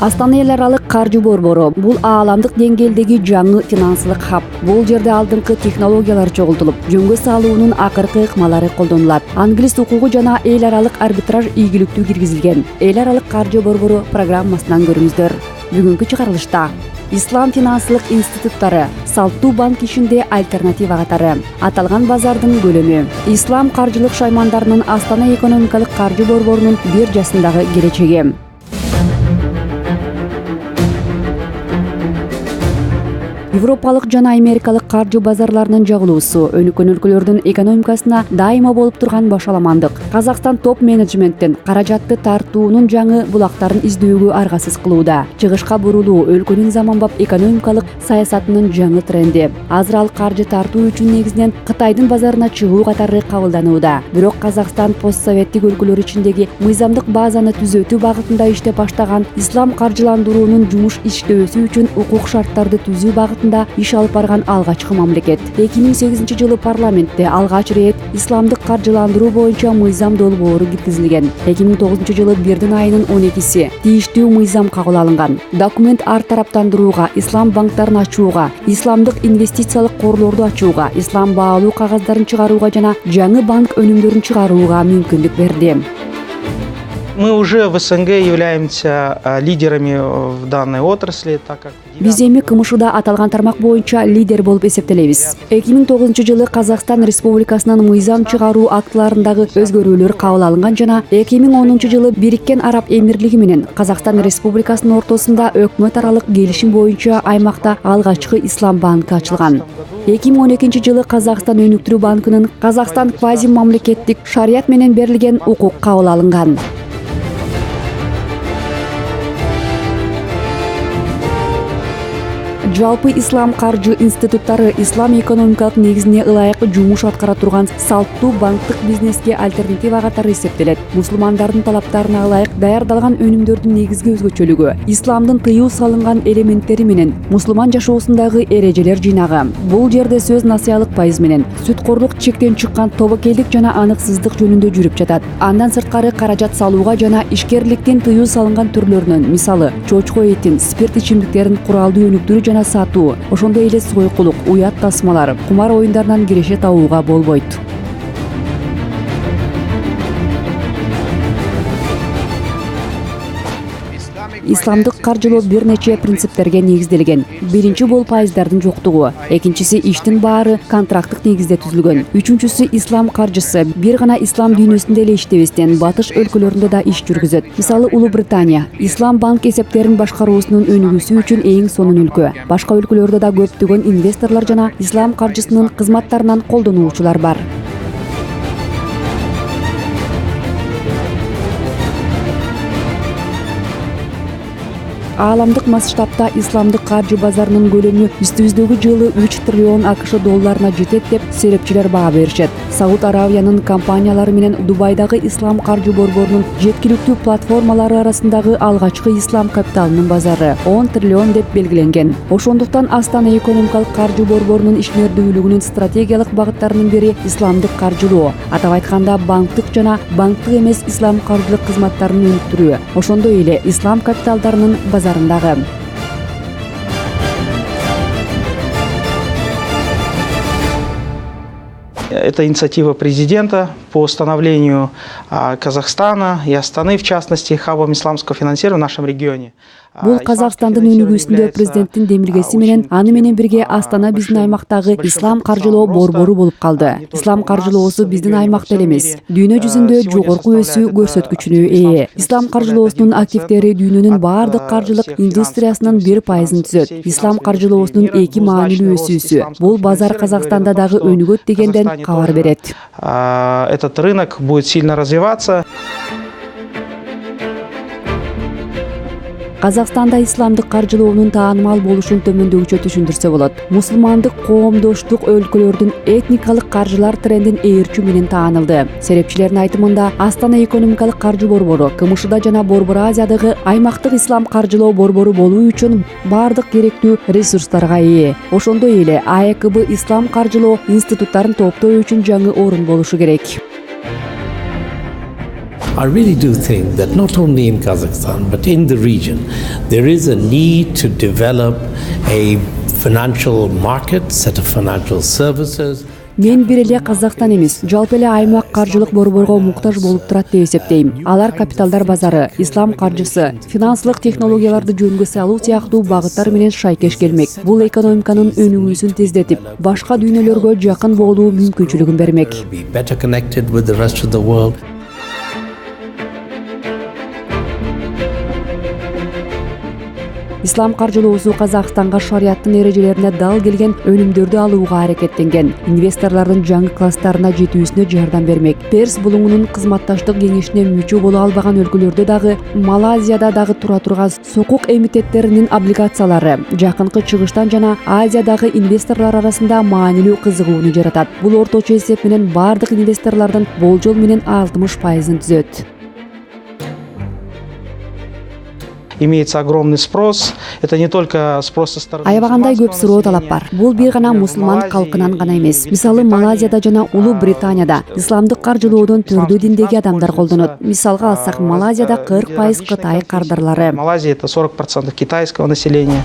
Астана эл аралык каржы борбору бул ааламдык деңгээлдеги жаңы финансылык хаб. Бул жерде алдыңкы технологиялар чогултулуп, жөнгө салуунун акыркы ыкмалары колдонулат. Англис укугу жана эл аралык арбитраж ийгиликтүү киргизилген. Эл аралык каржы борбору программасынан көрүңүздөр. Бүгүнкү чыгарылышта Ислам финансылык институттары салттуу банк ишинде альтернатива катары, аталган базардын көлөмү, Ислам каржылык шаймандарынын Астана экономикалык каржы борборунун биржасындагы келечеги. Европалык жана америкалык каржы базарларынын жагылуусу өнүккөн өлкөлөрдүн экономикасына дайыма болуп турган башаламандык. Казакстан топ менеджменттин каражатты тартуунун жаңы булактарын издөөгө аргасыз кылууда. Чыгышка бурулуу өлкөнүн заманбап экономикалык саясатынын жаңы тренди. Азыр ал каржы тартуу үчүн негизинен Кытайдын базарына чыгуу катары кабылданууда. Бирок Казакстан постсоветтик өлкөлөр ичиндеги мыйзамдык базаны түзөтүү багытында иштеп баштаган ислам каржыландыруунун жумуш иштөөсү үчүн укук шарттарды түзүү багытында иш алып барган алгачкы мамлекет. 2008 жылы парламентте алгач рет исламдык каржыландыруу боюнча мыйзам долбоору киргизилген. 2009 жылы бирдин айынын 12-си тийиштүү мыйзам кабыл алынган. Документ ар тараптандырууга, ислам банктарын ачууга, исламдык инвестициялык корлорду ачууга, ислам баалуу кагаздарын чыгарууга жана жаңы банк өнүмдөрүн чыгарууга мүмкүндүк берди. Мы уже в СНГ являемся лидерами в данной отрасли, так как Биз эми КМШда аталган тармак боюнча лидер болуп эсептелебиз. 2009 жылы Казакстан Республикасынын мыйзам чыгаруу актыларындагы өзгөрүүлөр кабыл алынган жана 2010 жылы Бириккен Араб Эмирлиги менен Казакстан Республикасынын ортосунда өкмөт аралык келишим боюнча аймакта алгачкы ислам банкы ачылган. 2012 жылы Казакстан өнүктүрүү банкынын Казакстан квази мамлекеттик шарият менен берилген укук кабыл алынган. Жалпы ислам каржы институттары ислам экономикалык негизине ылайык жумуш аткара турган салттуу банктык бизнеске альтернатива катары эсептелет. Мусулмандардын талаптарына ылайык даярдалган өнүмдөрдүн негизги өзгөчөлүгү исламдын тыюу салынган элементтери менен мусулман жашоосундагы эрежелер жыйнагы. Бул жерде сөз насыялык пайыз менен сүткорлук чектен чыккан тобокелдик жана аныксыздык жөнүндө жүрүп жатат. Андан сырткары каражат салууга жана ишкерликтин тыюу салынган түрлөрүнөн, мисалы, чочко этин, спирт ичимдиктерин куралдуу өнүктүрүү жана сатуу, ошондой эле сойкулук, уят тасмалар, кумар оюндарынан киреше табууга болбойт. Исламдык каржылоо бир нече принциптерге негизделген. Биринчи бул пайыздардын жоктугу, экинчиси иштин баары контракттык негизде түзүлгөн. Үчүнчүсү ислам каржысы бир гана ислам дүйнөсүндө эле иштебестен батыш өлкөлөрүндө да иш жүргүзөт. Мисалы Улуу Британия ислам банк эсептерин башкаруусунун өнүгүүсү үчүн эң сонун өлкө. Башка өлкөлөрдө да көптөгөн инвесторлор жана ислам каржысынын кызматтарынан колдонуучулар бар. Ааламдык масштабта исламдык каржы базарынын көлөмү үстүбүздөгү жылы 3 триллион АКШ долларына жетет деп серепчилер баа беришет. Сауд Аравиянын компаниялары менен Дубайдагы ислам каржы борборунун жеткиликтүү платформалары арасындагы алгачкы ислам капиталынын базары 10 триллион деп белгиленген. Ошондуктан Астана экономикалык каржы борборунун ишмердүүлүгүнүн стратегиялык багыттарынын бири исламдык каржылоо. Атап айтканда банктык жана банктык эмес ислам каржылык кызматтарын өнүктүрүү. Ошондой эле ислам капиталдарынын базарындагы. Это инициатива президента по становлению Казахстана и Астаны, в частности, хабом исламского финансирования в нашем регионе. Бул Казакстандын өнүгүүсүндө президенттин демилгеси менен аны менен бирге Астана биздин аймактагы ислам каржылоо борбору болуп калды. Ислам каржылоосу биздин аймакта эле эмес, дүйнө жүзүндө жогорку өсүү көрсөткүчүнө ээ. Ислам каржылоосунун активдери дүйнөнүн баардык каржылык индустриясынын 1% түзөт. Ислам каржылоосунун 2 маанилүү өсүүсү бул базар Казакстанда дагы өнүгөт дегенден кабар берет. Этот рынок будет сильно развиваться. Казакстанда исламдык каржылоонун таанымал болушун төмөндөгүчө түшүндүрсө болот. Мусулмандык коомдоштук өлкөлөрдүн этникалык каржылар трендин ээрчүү менен таанылды. Серепчилердин айтымында Астана экономикалык каржы борбору КМШда жана Борбор Азиядагы аймактык ислам каржылоо борбору болуу үчүн баардык керектүү ресурстарга ээ. Ошондой эле АЭКБ ислам каржылоо институттарын топтоо үчүн жаңы орун болушу керек. I really do think that not only in Kazakhstan but in the region There is a need to develop a financial market, set of financial services. Мен бир эле Казакстан эмес, жалпы эле аймак каржылык борборго муктаж болуп турат деп эсептейм. Алар капиталдар базары, ислам каржысы, финансылык технологияларды жөнгө салуу сыяктуу багыттар менен шайкеш келмек. Бул экономиканын өнүгүүсүн тездетип, башка дүйнөлөргө жакын болуу мүмкүнчүлүгүн бермек. Be better connected with the rest of the world. Ислам каржылоосу Казакстанга шариаттын эрежелерине дал келген өнүмдөрдү алууга аракеттенген. Инвесторлордун жаңы класстарына жетүүсүнө жардам бермек. Перс булуңунун кызматташтык кеңешине мүчө боло албаган өлкөлөрдө дагы, Малайзияда дагы тура турган сукук эмитенттеринин облигациялары жакынкы чыгыштан жана Азиядагы инвесторлор арасында маанилүү кызыгууну жаратат. Бул орточо эсеп менен бардык инвесторлордун болжол менен 60%-ын түзөт. Имеется огромный спрос. Это не только спрос со стороны. Аябагандай көп суроо талап бар. Бул бир гана мусулман калкынан гана эмес. Мисалы Малайзияда жана Улуу Британияда исламдык каржылоодон түрдүү диндеги адамдар колдонот. Мисалга алсак, Малайзияда 40% Кытай кардарлары. Малайзия это 40% китайского населения.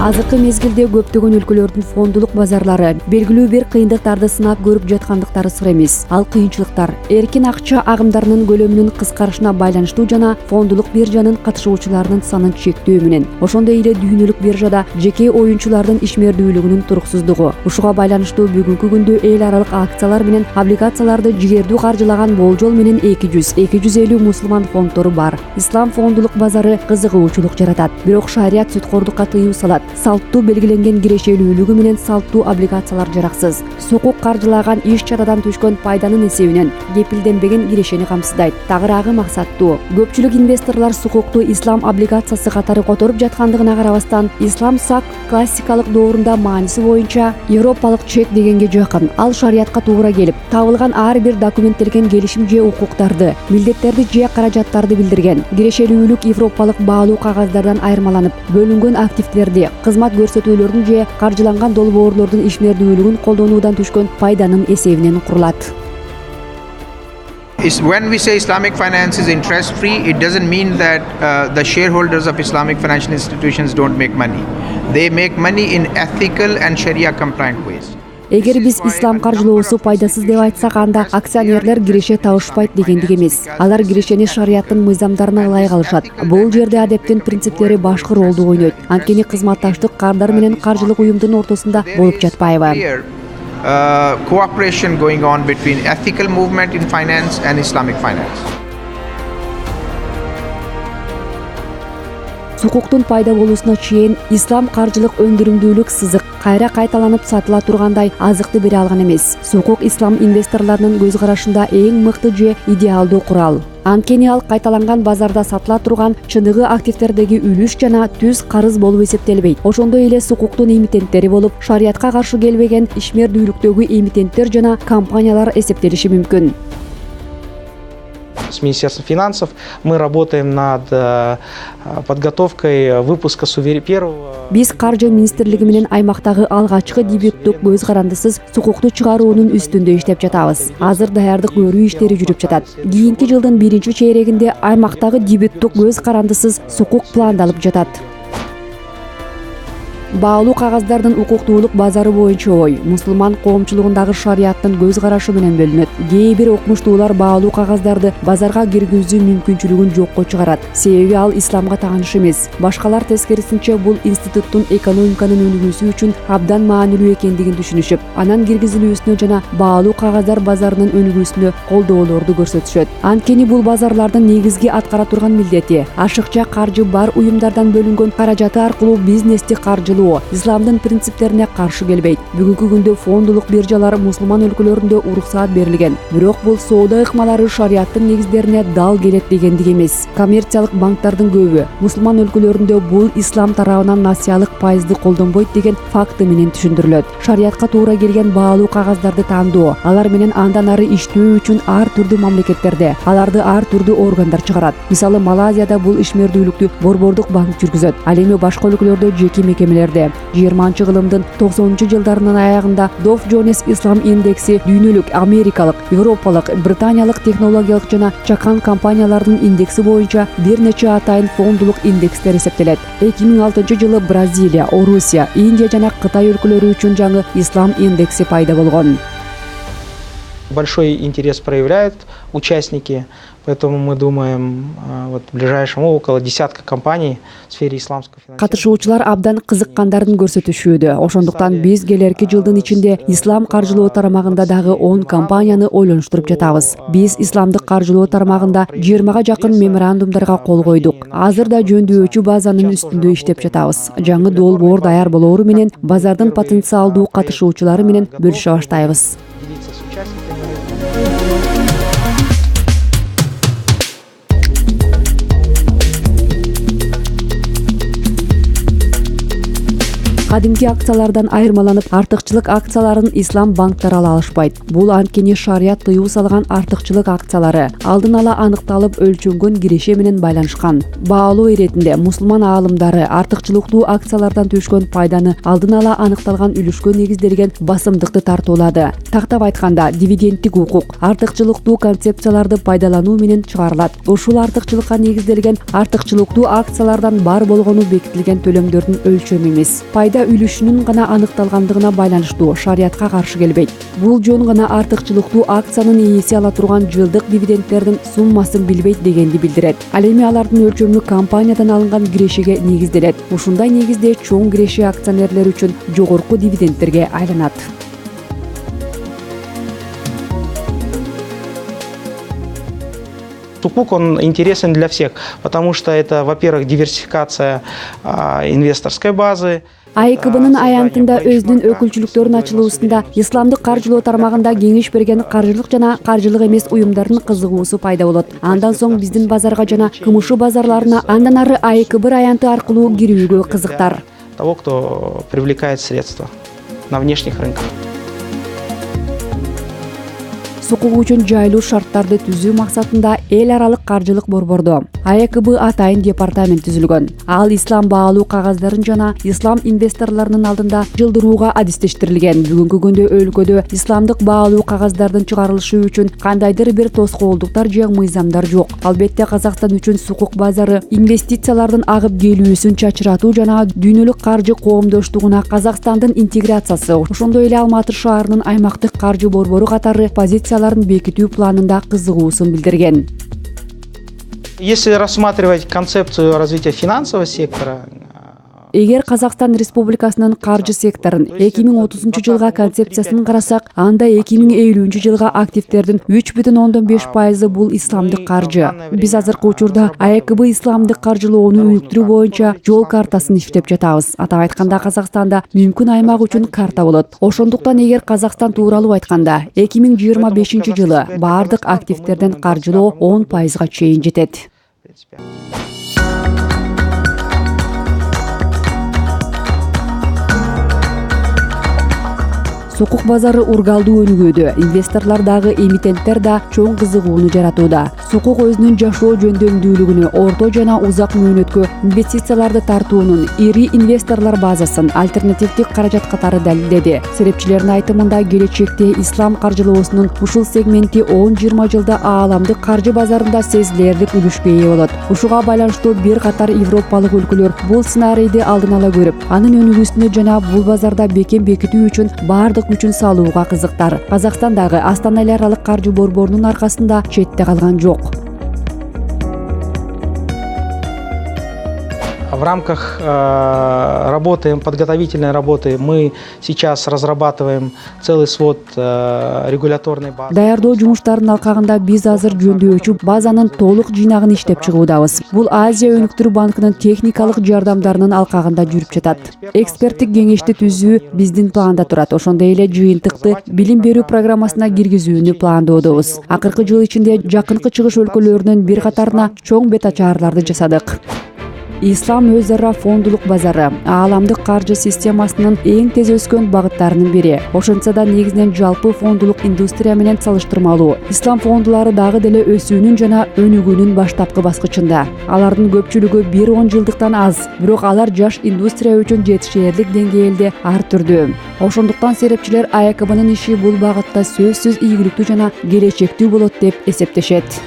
Азыркы мезгилде көптөгөн өлкөлөрдүн фондулук базарлары белгилүү бир кыйындыктарды сынап көрүп жаткандыктары сыр эмес. Ал кыйынчылыктар эркин акча агымдарынын көлөмүнүн кыскарышына байланыштуу жана фондулук биржанын катышуучуларынын санын чектөө менен. Ошондой эле дүйнөлүк биржада жеке оюнчулардын ишмердүүлүгүнүн туруксуздугу. Ушуга байланыштуу бүгүнкү күндө эл аралык акциялар менен облигацияларды жигердүү каржылаган болжол менен 200-250 мусулман фонддору бар. Ислам фондулук базары кызыгуучулук жаратат, бирок шарият сүткордукка тыюу салат. Салттуу белгиленген кирешелүүлүгү менен салттуу облигациялар жараксыз. Сукук каржылаган иш-чарадан түшкөн пайданын эсебинен кепилденбеген кирешени камсыздайт. Тагыраагы максаттуу. Көпчүлүк инвесторлор сукукту ислам облигациясы катары которуп жаткандыгына карабастан, ислам сак классикалык доорунда мааниси боюнча европалык чек дегенге жакын. Ал шариятка туура келип, табылган ар бир документтелген келишим же укуктарды, милдеттерди же каражаттарды билдирген. Кирешелүүлүк европалык баалуу кагаздардан айырмаланып, бөлүнгөн активдерди, кызмат көрсөтүүлөрдүн же каржыланган долбоорлордун ишмердүүлүгүн колдонуудан түшкөн пайданын эсебинен курулат. When we say Islamic finance is interest-free, it doesn't mean that the shareholders of Islamic financial institutions don't make money. They make money in ethical and Sharia-compliant ways. Эгер биз ислам каржылоосу пайдасыз деп айтсак, анда акционерлер киреше табышпайт дегендик эмес. Алар кирешени шариаттын мыйзамдарына ылайык алышат. Бул жерде адептин принциптери башкы ролду ойнойт. Анткени кызматташтык кардар менен каржылык уюмдун ортосунда болуп жатпайбы. Cooperation going on between ethical movement in finance and Islamic finance. Сукуктун пайда болуусуна чейин ислам каржылык өндүрүмдүүлүк сызык кайра кайталанып сатыла тургандай азыкты бере алган эмес. Сукук ислам инвесторлорунун көз карашында эң мыкты же идеалдуу курал. Анткени ал кайталанган базарда сатыла турган чыныгы активдердеги үлүш жана түз карыз болуп эсептелбейт. Ошондой эле сукуктун эмитенттери болуп, шариятка каршы келбеген ишмердүүлүктөгү эмитенттер жана компаниялар эсептелиши мүмкүн. С Министерством финансов мы работаем над подготовкой выпуска первого. Биз каржы министрлиги менен аймактагы алгачкы дебюттук көз карандысыз сукукту чыгаруунун үстүндө иштеп жатабыз. Азыр даярдык көрүү иштери жүрүп жатат. Кийинки жылдын 1-чейрегинде аймактагы дебюттук көз карандысыз сукук пландалып жатат. Баалуу кагаздардын укуктуулук базары боюнча ой мусулман коомчулугундагы шарияттын көз карашы менен бөлүнөт. Кээ бир окумуштуулар баалуу кагаздарды базарга киргизүү мүмкүнчүлүгүн жокко чыгарат. Себеби ал исламга тааныш эмес. Башкалар тескерисинче бул институттун экономиканын өнүгүүсү үчүн абдан маанилүү экендигин түшүнүшүп, анан киргизилүүсүнө жана баалуу кагаздар базарынын өнүгүүсүнө колдоолорду көрсөтүшөт. Анткени бул базарлардын негизги аткара турган милдети ашыкча каржы бар уюмдардан бөлүнгөн каражаты аркылуу бизнести каржылоо, исламдын принциптерине каршы келбейт. Бүгүнкү күндө фондулук биржалар мусулман өлкөлөрүндө уруксаат берилген. Бирок бул соода ыкмалары шариаттын негиздерине дал келет дегендик эмес. Коммерциялык банктардын көбү мусулман өлкөлөрүндө бул ислам тарабынан насиялык пайызды колдонбойт деген факты менен түшүндүрүлөт. Шариятка туура келген баалуу кагаздарды тандоо, алар менен андан ары иштөө үчүн ар түрдүү мамлекеттерде аларды ар түрдүү органдар чыгарат. Мисалы Малайзияда бул ишмердүүлүктү борбордук банк жүргүзөт. Ал эми башка өлкөлөрдө жеке мекемелер берди. 20-кылымдын 90-жылдарынын аягында Dow Jones Ислам индекси дүйнөлүк Америкалык, Европалык, Британиялык технологиялык жана чакан компаниялардын индекси боюнча бир нече атайын фондулук индекстер эсептелет. 2006-жылы Бразилия, Орусия, Индия жана Кытай өлкөлөрү үчүн жаңы Ислам индекси пайда болгон. Большой интерес проявляют участники, поэтому мы думаем, вот в ближайшем около десятка компаний в сфере исламского финансирования. Катышуучулар абдан кызыккандарын көрсөтүшүүдө. Ошондуктан биз келерки жылдын ичинде ислам каржылоо тармагында дагы 10 компанияны ойлонуштуруп жатабыз. Биз исламдык каржылоо тармагында 20-га жакын меморандумдарга кол койдук. Азыр да жөндөочү базанын үстүндө иштеп жатабыз. Жаңы долбоор даяр болоору менен базардын потенциалдуу катышуучулары менен бөлүшө баштайбыз. Кадимки акциялардан айырмаланып, артыкчылык акцияларын ислам банктары ала алышпайт. Бул анткени шарият тыюу салган артыкчылык акциялары алдын ала аныкталып өлчөнгөн киреше менен байланышкан. Баалоо иретинде мусулман аалымдары артыкчылыктуу акциялардан түшкөн пайданы алдын ала аныкталган үлүшкө негизделген басымдыкты тартуулады. Тактап айтканда, дивидендтик укук артыкчылыктуу концепцияларды пайдалануу менен чыгарылат. Ушул артыкчылыкка негизделген артыкчылыктуу акциялардан бар болгону бекитилген төлөмдөрдүн өлчөмү эмес, пайда үлүшүнүн гана аныкталгандыгына байланыштуу, шариятка каршы келбейт. Бул жөн гана артыкчылыктуу акциянын ээси ала турган жылдык дивидендтердин суммасын билбейт дегенди билдирет. Ал эми алардын өлчөмү компаниядан алынган кирешеге негизделет. Ушундай негизде чоң киреше акционерлер үчүн жогорку дивидендтерге айланат. Сукук, он интересен для всех, потому что это, во-первых, диверсификация инвесторской базы. АЭКБнын аянтында өзүнүн өкүлчүлүктөрүн ачылуусунда исламдык каржылоо тармагында кеңеш берген каржылык жана каржылык эмес уюмдардын кызыгуусу пайда болот. Андан соң биздин базарга жана КМШ базарларына андан ары АЭКБ аянты аркылуу кирүүгө кызыктар. Того, кто привлекает средства на внешних рынках. Сукук үчүн жайлуу шарттарды түзүү максатында эл аралык каржылык борбордо АЭКБ атайын департамент түзүлгөн. Ал ислам баалуу кагаздарын жана ислам инвесторлорунун алдында жылдырууга адистештирилген. Бүгүнкү күндө өлкөдө исламдык баалуу кагаздардын чыгарылышы үчүн кандайдыр бир тоскоолдуктар же мыйзамдар жок. Албетте Казакстан үчүн сукук базары инвестициялардын агып келүүсүн чачыратуу жана дүйнөлүк каржы коомдоштугуна Казакстандын интеграциясы, ошондой эле Алматы шаарынын аймактык каржы борбору катары позицияларын бекитүү планында кызыгуусун билдирген. Если рассматривать концепцию развития финансового сектора, Эгер Казакстан Республикасынын каржы секторун 2030-жылга концепциясын карасак, анда 2050 жылга активтердин 3,5% бул исламдык каржы. Биз азыркы учурда АЭКБ исламдык каржылоону өнүктүрүү боюнча жол картасын иштеп жатабыз. Атап айтканда, Казакстанда мүмкүн аймак үчүн карта болот. Ошондуктан эгер Казакстан тууралуу айтканда, 2025 жылы баардык активтерден каржылоо 10%га чейин жетет. Сукук базары ургалдуу өнүгүүдө, инвесторлор дагы эмитенттер да чоң кызыгууну жаратууда. Сукук өзүнүн жашоо жөндөмдүүлүгүнө, орто жана узак мөөнөткө инвестицияларды тартуунун ири инвесторлор базасын альтернативдик каражат катары далилдеди. Серепчилердин айтымында, келечекте ислам каржылоосунун ушул сегменти 10-20 жылда ааламдык каржы базарында сезилерлик үлүшкө ээ болот. Ушуга байланыштуу бир катар европалык өлкөлөр бул сценарийди алдын ала көрүп, анын өнүгүүсүнө жана бул базарда бекем бекитүү үчүн баардык күчүн салууга кызыктар. Казакстандагы Астана эл аралык каржы борборунун аркасында четте калган жок. В рамках работы, подготовительной работы мы сейчас разрабатываем целый свод регуляторной базы. Даярдоо жумуштарынын алкагында биз азыр жөндөочү базанын толук жыйнагын иштеп чыгуудабыз. Бул Азия өнүктүрүү банкынын техникалык жардамдарынын алкагында жүрүп жатат. Эксперттик кеңешти түзүү биздин планда турат. Ошондой эле жыйынтыкты билим берүү программасына киргизүүнү пландоодобуз. Акыркы жыл ичинде жакынкы чыгыш өлкөлөрүнүн бир катарына чоң бет ачаарларды жасадык. ислам өз ара фондулук базары ааламдык каржы системасынын эң тез өскөн багыттарынын бири. Ошентсе да негизинен жалпы фондулук индустрия менен салыштырмалуу ислам фондулары дагы деле өсүүнүн жана өнүгүүнүн баштапкы баскычында. Алардын көпчүлүгү 1-10 жылдыктан аз, бирок алар жаш индустрия үчүн жетишээрлик деңгээлде ар түрдүү. Ошондуктан серепчилер АЭКБнын иши бул багытта сөзсүз ийгиликтүү жана келечектүү болот деп эсептешет.